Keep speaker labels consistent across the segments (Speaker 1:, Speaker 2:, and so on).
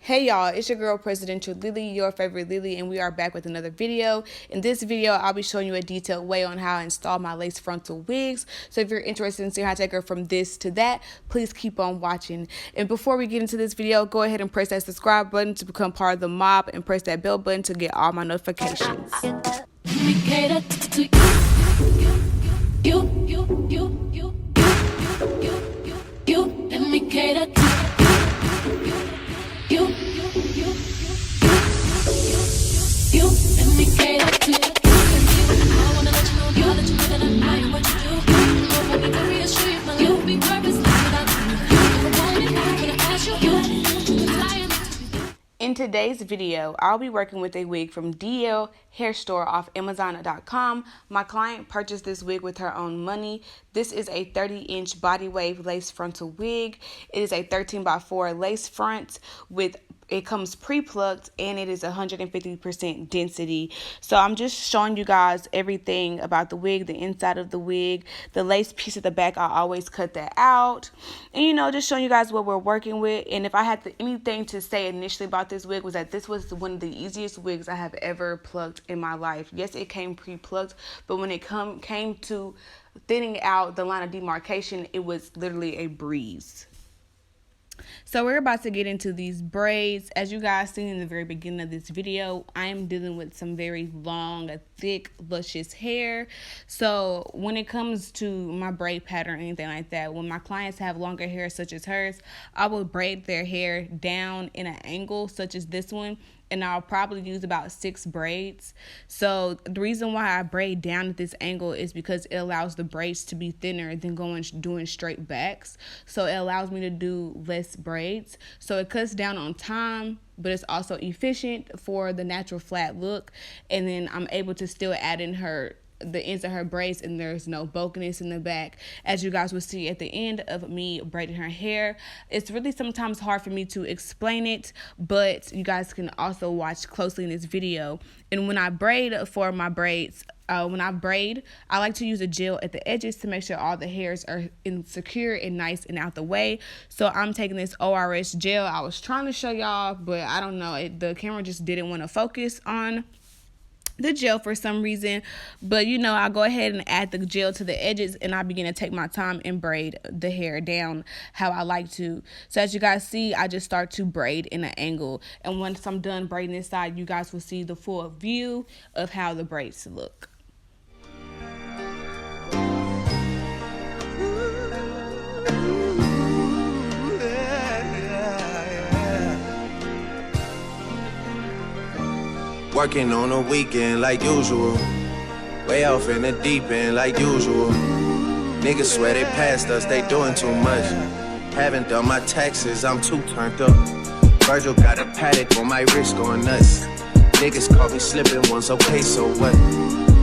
Speaker 1: Hey y'all, it's your girl Presidential Lily, your favorite Lily, and we are back with another video. In this video, I'll be showing you a detailed way on how I install my lace frontal wigs. So if you're interested in seeing how I take her from this to that, please keep on watching. And before we get into this video, go ahead and press that subscribe button to become part of the mob and press that bell button to get all my notifications. In today's video, I'll be working with a wig from DYALE hair store off Amazon.com. My client purchased this wig with her own money. This is a 30-inch body wave lace frontal wig. It is a 13x4 lace front with it comes pre-plucked and it is 150% density. So I'm just showing you guys everything about the wig, the inside of the wig, the lace piece at the back. I always cut that out, and just showing you guys what we're working with. And if I had anything to say initially about this wig, was that this was one of the easiest wigs I have ever plucked in my life. Yes, it came pre-plucked, but when it came to thinning out the line of demarcation, it was literally a breeze. So we're about to get into these braids. As you guys seen in the very beginning of this video, I am dealing with some very long, thick, luscious hair. So when it comes to my braid pattern or anything like that, when my clients have longer hair such as hers, I will braid their hair down in an angle such as this one, and I'll probably use about 6 braids. So the reason why I braid down at this angle is because it allows the braids to be thinner than doing straight backs. So it allows me to do less braids. So it cuts down on time, but it's also efficient for the natural flat look. And then I'm able to still add in the ends of her braids, and there's no bulkiness in the back, as you guys will see at the end of me braiding her hair. It's really sometimes hard for me to explain it, but you guys can also watch closely in this video. And when I braid for my braids, I like to use a gel at the edges to make sure all the hairs are secure and nice and out the way. So I'm taking this Ors gel. I was trying to show y'all, but I don't know, the camera just didn't want to focus on the gel for some reason. But I'll go ahead and add the gel to the edges, and I begin to take my time and braid the hair down how I like to. So as you guys see, I just start to braid in an angle, and once I'm done braiding this side, you guys will see the full view of how the braids look.
Speaker 2: Working on a weekend like usual. Way off in the deep end like usual. Niggas swear they passed us, they doing too much. Haven't done my taxes, I'm too turned up. Virgil got a paddock on my wrist going nuts. Niggas caught me slipping once, okay, so what?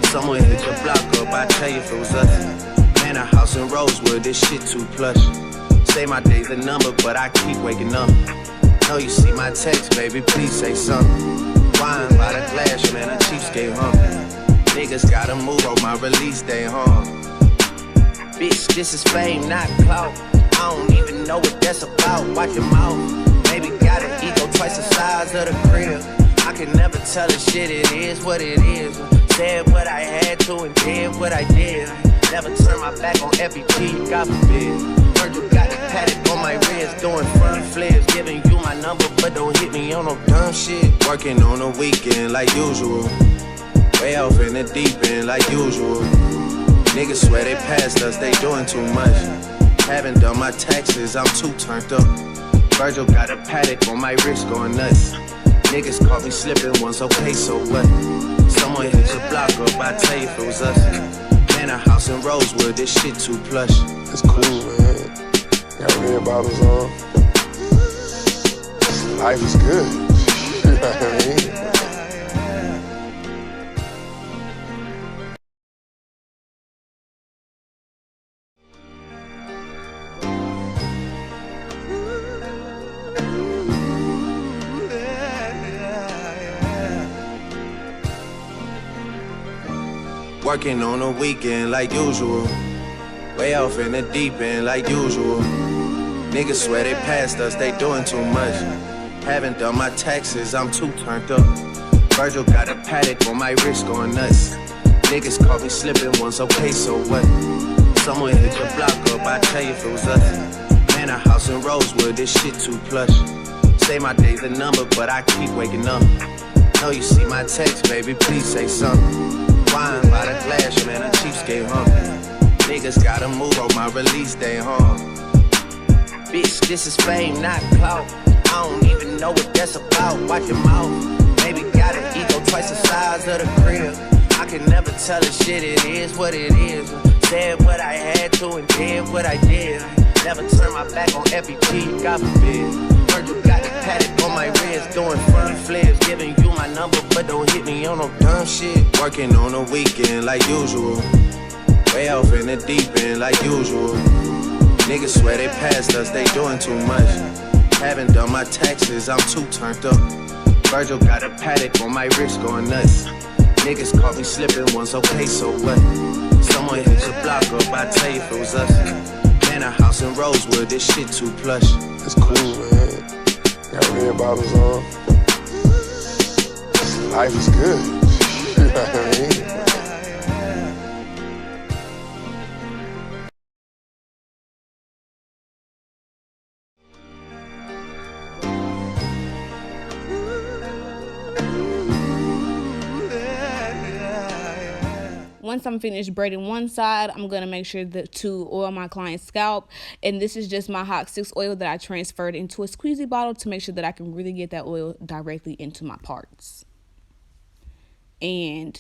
Speaker 2: Someone hit the block up, I tell you if it was us. Man, a house in Rosewood, this shit too plush. Say my day's a number, but I keep waking up. Know you see my text, baby, please say something. Wine by the glass, man, a cheapskate, huh? Niggas gotta move on my release day, huh? Bitch, this is fame, not clout. I don't even know what that's about. Watch your mouth. Baby got an ego twice the size of the crib. I can never tell a shit, it is what it is. Said what I had to and did what I did. Never turn my back on FBG, God forbid. Virgil got the paddock on my wrist, doing front flips, giving you my number, but don't hit me on no dumb shit. Working on a weekend like usual. Way off in the deep end like usual. Niggas swear they passed us, they doing too much. Haven't done my taxes, I'm too turned up. Virgil got a paddock on my wrist going nuts. Niggas caught me slipping once, okay, so what? Someone hit the block up, I tell you if it was us. Man, a house in Rosewood, this shit too plush.
Speaker 3: It's cool, man. Got red bottles on. Life is good. You know what I mean?
Speaker 2: Working on a weekend like usual. Way off in the deep end like usual. Niggas swear they passed us, they doing too much. Haven't done my taxes, I'm too turned up. Virgil got a paddock on my wrist going nuts. Niggas caught me slipping once, okay, so what? Someone hit your block up, I tell you if it was us. Man, a house in Rosewood, this shit too plush. Say my day's a number, but I keep waking up. Know you see my text, baby, please say something. Wine by the glass, man, a cheapskate, huh? Niggas gotta move on my release day, huh? Bitch, this is fame, not clout. I don't even know what that's about. Watch your mouth. Baby got an ego twice the size of the crib. I can never tell a shit, it is what it is. Said what I had to and did what I did. Never turn my back on FET, God forbid. Virgil got the paddock on my wrist, doing front flips. Giving you my number, but don't hit me on no dumb shit. Working on the weekend like usual. Way off in the deep end like usual. Niggas swear they passed us, they doing too much. Haven't done my taxes, I'm too turned up. Virgil got a paddock on my wrist going nuts. Niggas caught me slipping once, okay, so what? Someone hit your block up, I tell you if it was us. Man, a house in Rosewood, this shit too plush.
Speaker 3: It's cool, man. Got red bottles on. Life is good. You know what I mean?
Speaker 1: Once I'm finished braiding one side, I'm going to make sure to oil my client's scalp. And this is just my Hot 6 oil that I transferred into a squeezy bottle to make sure that I can really get that oil directly into my parts. And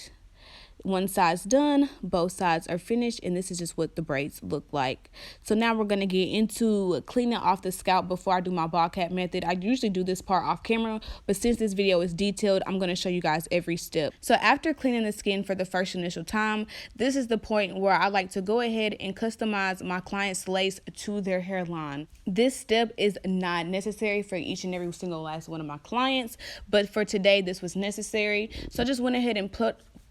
Speaker 1: one side's done, both sides are finished, and this is just what the braids look like. So now we're going to get into cleaning off the scalp before I do my ball cap method. I usually do this part off camera, but since this video is detailed, I'm going to show you guys every step. So after cleaning the skin for the first initial time, this is the point where I like to go ahead and customize my client's lace to their hairline. This step is not necessary for each and every single last one of my clients, but for today this was necessary. So I just went ahead and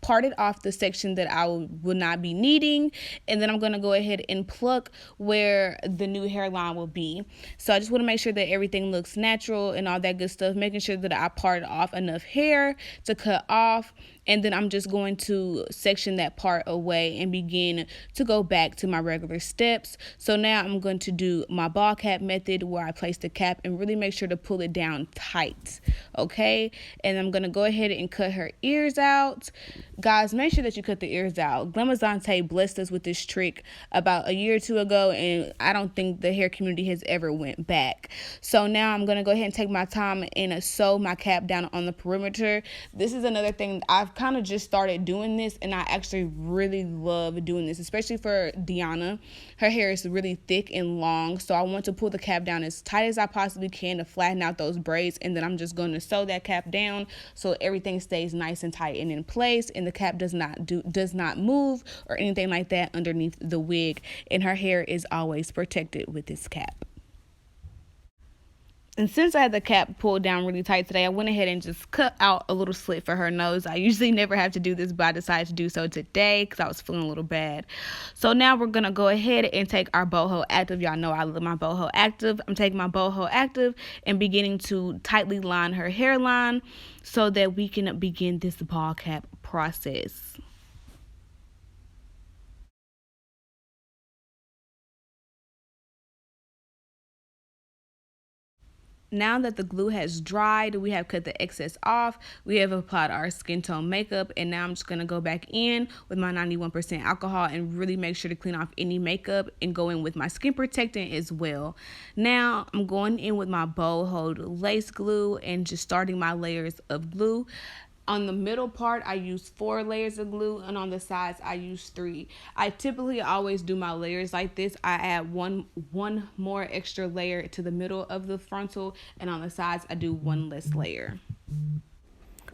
Speaker 1: parted off the section that I will not be needing, and then I'm going to go ahead and pluck where the new hairline will be. So I just want to make sure that everything looks natural and all that good stuff, making sure that I parted off enough hair to cut off, and then I'm just going to section that part away and begin to go back to my regular steps. So now I'm going to do my ball cap method, where I place the cap and really make sure to pull it down tight, okay? And I'm going to go ahead and cut her ears out. Guys, make sure that you cut the ears out. Glamazon Tape blessed us with this trick about a year or two ago, and I don't think the hair community has ever went back. So now I'm going to go ahead and take my time and sew my cap down on the perimeter. This is another thing. I've kind of just started doing this, and I actually really love doing this, especially for Deanna. Her hair is really thick and long, so I want to pull the cap down as tight as I possibly can to flatten out those braids, and then I'm just going to sew that cap down so everything stays nice and tight and in place, and the cap does not move or anything like that underneath the wig, and her hair is always protected with this cap. And since I had the cap pulled down really tight today, I went ahead and just cut out a little slit for her nose. I usually never have to do this, but I decided to do so today because I was feeling a little bad. So now we're going to go ahead and take our boho active. Y'all know I love my boho active. I'm taking my boho active and beginning to tightly line her hairline so that we can begin this ball cap process. Now that the glue has dried, we have cut the excess off, we have applied our skin tone makeup, and now I'm just going to go back in with my 91% alcohol and really make sure to clean off any makeup and go in with my skin protectant as well. Now I'm going in with my boho lace glue and just starting my layers of glue. On the middle part, I use 4 layers of glue, and on the sides, I use 3. I typically always do my layers like this. I add one more extra layer to the middle of the frontal, and on the sides, I do 1 less layer.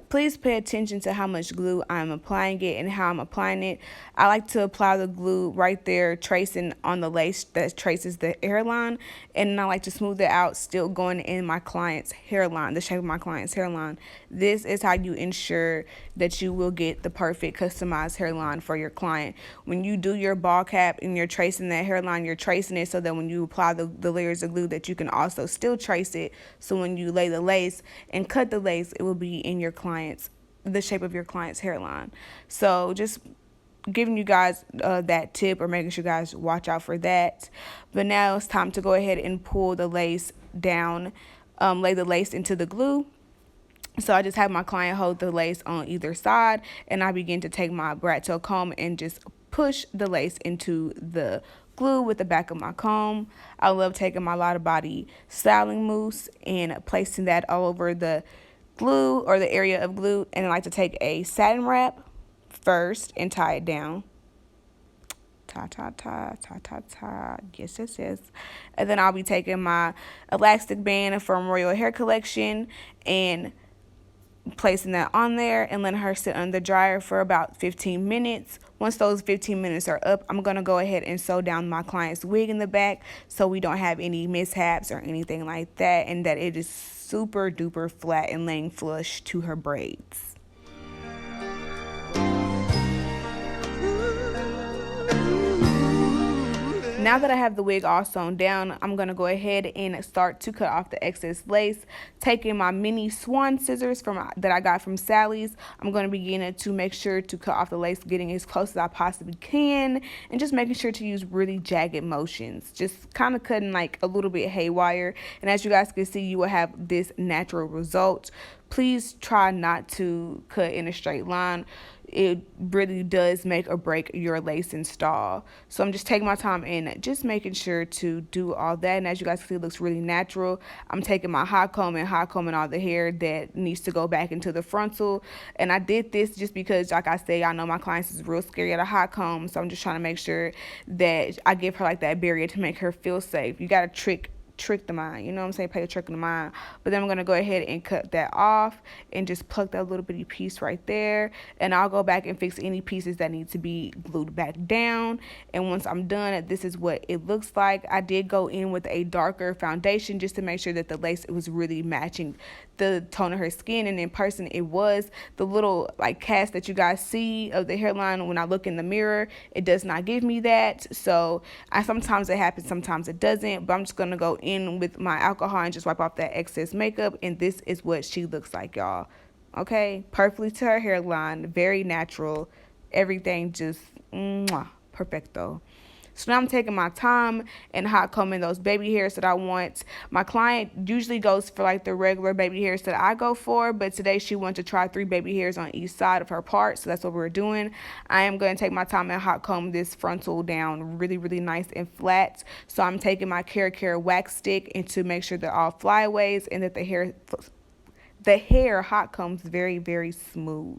Speaker 1: Please pay attention to how much glue I'm applying it and how I'm applying it. I like to apply the glue right there, tracing on the lace that traces the hairline, and I like to smooth it out, still going in my client's hairline, the shape of my client's hairline. This is how you ensure that you will get the perfect customized hairline for your client. When you do your ball cap and you're tracing that hairline, you're tracing it so that when you apply the layers of glue that you can also still trace it, so when you lay the lace and cut the lace, it will be in your the shape of your client's hairline. So just giving you guys that tip, or making sure you guys watch out for that. But now it's time to go ahead and pull the lace down, lay the lace into the glue. So I just have my client hold the lace on either side, and I begin to take my braid tail comb and just push the lace into the glue with the back of my comb. I love taking my Lotta Body styling mousse and placing that all over the glue, or the area of glue, and I like to take a satin wrap first and tie it down. Yes. And then I'll be taking my elastic band from Royal Hair Collection and placing that on there and letting her sit under the dryer for about 15 minutes. Once those 15 minutes are up, I'm going to go ahead and sew down my client's wig in the back so we don't have any mishaps or anything like that, and that it is super duper flat and laying flush to her braids. Now that I have the wig all sewn down, I'm going to go ahead and start to cut off the excess lace. Taking my mini swan scissors that I got from Sally's, I'm going to begin to make sure to cut off the lace, getting as close as I possibly can, and just making sure to use really jagged motions. Just kind of cutting like a little bit haywire. And as you guys can see, you will have this natural result. Please try not to cut in a straight line. It really does make or break your lace install. So I'm just taking my time and just making sure to do all that. And as you guys can see, it looks really natural. I'm taking my hot comb and hot combing all the hair that needs to go back into the frontal. And I did this just because, like I say, I know my clients is real scary at a hot comb. So I'm just trying to make sure that I give her like that barrier to make her feel safe. You got to trick the mind, you know what I'm saying? Play the trick in the mind. But then I'm going to go ahead and cut that off and just pluck that little bitty piece right there. And I'll go back and fix any pieces that need to be glued back down. And once I'm done, this is what it looks like. I did go in with a darker foundation just to make sure that the lace was really matching the tone of her skin, and in person it was. The little like cast that you guys see of the hairline when I look in the mirror, it does not give me that. So sometimes it happens, sometimes it doesn't, but I'm just gonna go in with my alcohol and just wipe off that excess makeup, and this is what she looks like, y'all. Okay, perfectly to her hairline, very natural, everything just perfecto. So now I'm taking my time and hot combing those baby hairs that I want. My client usually goes for like the regular baby hairs that I go for, but today she wanted to try 3 baby hairs on each side of her part, so that's what we're doing. I am going to take my time and hot comb this frontal down really, really nice and flat. So I'm taking my Care wax stick and to make sure they're all flyaways and that the hair hot combs very, very smooth.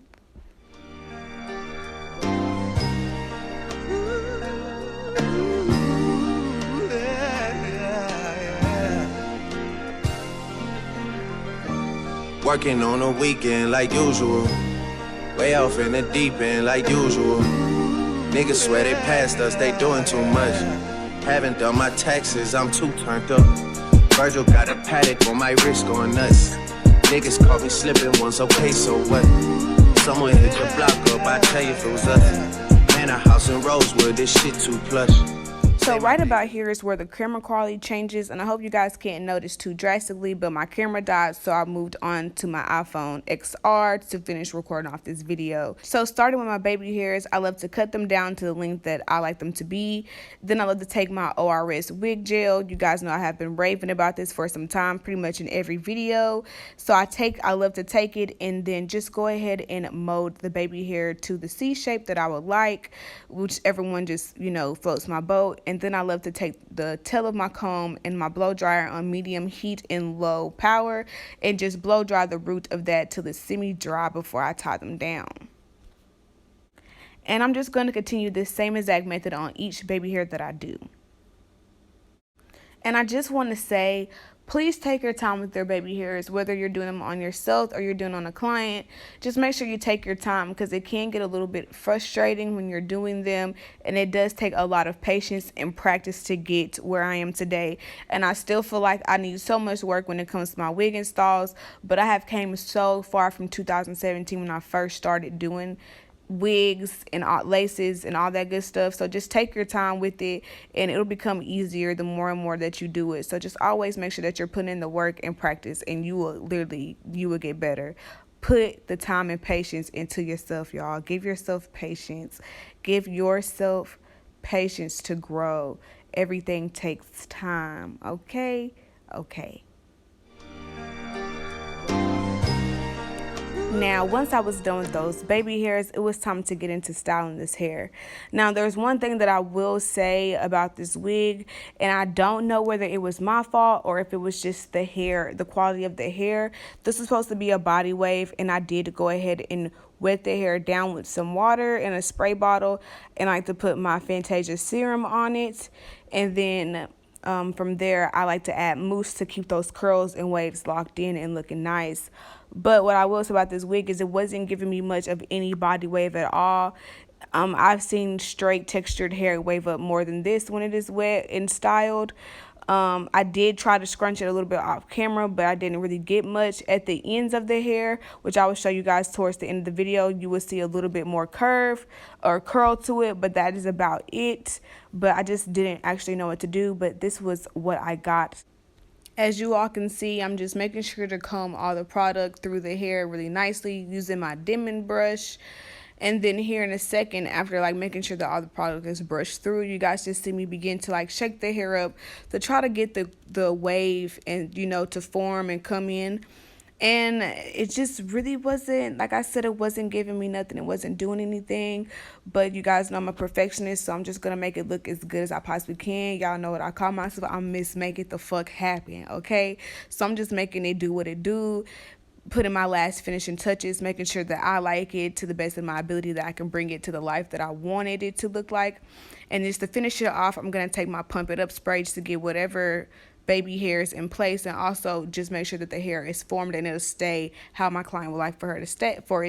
Speaker 2: Working on a weekend like usual. Way off in the deep end like usual. Niggas swear they passed us, they doing too much. Haven't done my taxes, I'm too turned up. Virgil got a paddock on my wrist going nuts. Niggas caught me slipping once, okay, so what? Someone hit your block up, I tell you if it was us. Man, a house in Rosewood, this shit too plush.
Speaker 1: So right about here is where the camera quality changes, and I hope you guys can't notice too drastically, but my camera died, so I moved on to my iPhone XR to finish recording off this video. So starting with my baby hairs, I love to cut them down to the length that I like them to be. Then I love to take my Ors Wig Gel. You guys know I have been raving about this for some time, pretty much in every video. So I love to take it and then just go ahead and mold the baby hair to the C shape that I would like, whichever one just, you know, floats my boat. And then I love to take the tail of my comb and my blow dryer on medium heat and low power and just blow dry the root of that till it's semi-dry before I tie them down. And I'm just going to continue this same exact method on each baby hair that I do. And I just want to say, Please take your time with their baby hairs, whether you're doing them on yourself or you're doing on a client. Just make sure you take your time, because it can get a little bit frustrating when you're doing them, and it does take a lot of patience and practice to get where I am today. And I still feel like I need so much work when it comes to my wig installs, but I have came so far from 2017 when I first started doing wigs and laces and all that good stuff. So just take your time with it, and it'll become easier the more and more that you do it. So just always make sure that you're putting in the work and practice, and you will get better. Put the time and patience into yourself, y'all. Give yourself patience. Give yourself patience to grow. Everything takes time. Okay. Now, once I was done with those baby hairs, it was time to get into styling this hair. Now, there's one thing that I will say about this wig, and I don't know whether it was my fault or if it was just the hair, the quality of the hair. This was supposed to be a body wave, and I did go ahead and wet the hair down with some water in a spray bottle, and I like to put my Fantasia serum on it. And then from there, I like to add mousse to keep those curls and waves locked in and looking nice. But what I will say about this wig is it wasn't giving me much of any body wave at all. I've seen straight textured hair wave up more than this when it is wet and styled. I did try to scrunch it a little bit off camera, but I didn't really get much at the ends of the hair, which I will show you guys towards the end of the video. You will see a little bit more curve or curl to it, but that is about it. But I just didn't actually know what to do, but this was what I got. As you all can see, I'm just making sure to comb all the product through the hair really nicely using my dimming brush. And then here in a second, after like making sure that all the product is brushed through, you guys just see me begin to like shake the hair up to try to get the wave and, you know, to form and come in. And it just really wasn't, like I said, it wasn't giving me nothing. It wasn't doing anything. But you guys know I'm a perfectionist, so I'm just going to make it look as good as I possibly can. Y'all know what I call myself. I'm Miss Make It the Fuck Happen, okay? So I'm just making it do what it do, putting my last finishing touches, making sure that I like it to the best of my ability, that I can bring it to the life that I wanted it to look like. And just to finish it off, I'm going to take my Pump It Up spray just to get whatever baby hairs in place, and also just make sure that the hair is formed and it'll stay how my client would like for it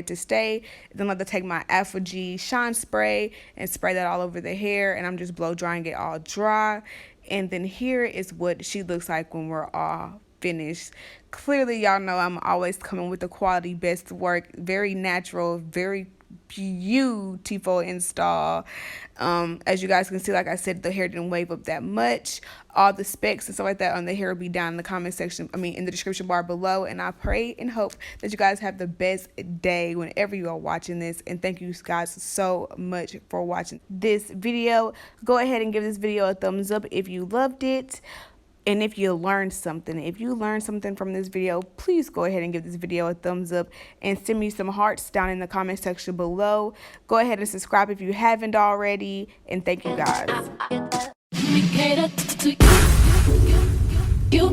Speaker 1: to stay. Then I'll take my Alpha G Shine Spray and spray that all over the hair, and I'm just blow drying it all dry. And then here is what she looks like when we're all finished. Clearly, y'all know I'm always coming with the quality best work, very natural, very beautiful install. As you guys can see, like I said, the hair didn't wave up that much. All the specs and stuff like that on the hair will be down in the comment section, in the description bar below. And I pray and hope that you guys have the best day whenever you are watching this. And thank you guys so much for watching this video. Go ahead and give this video a thumbs up if you loved it. And if you learned something from this video, please go ahead and give this video a thumbs up and send me some hearts down in the comment section below. Go ahead and subscribe if you haven't already. And thank you guys. You,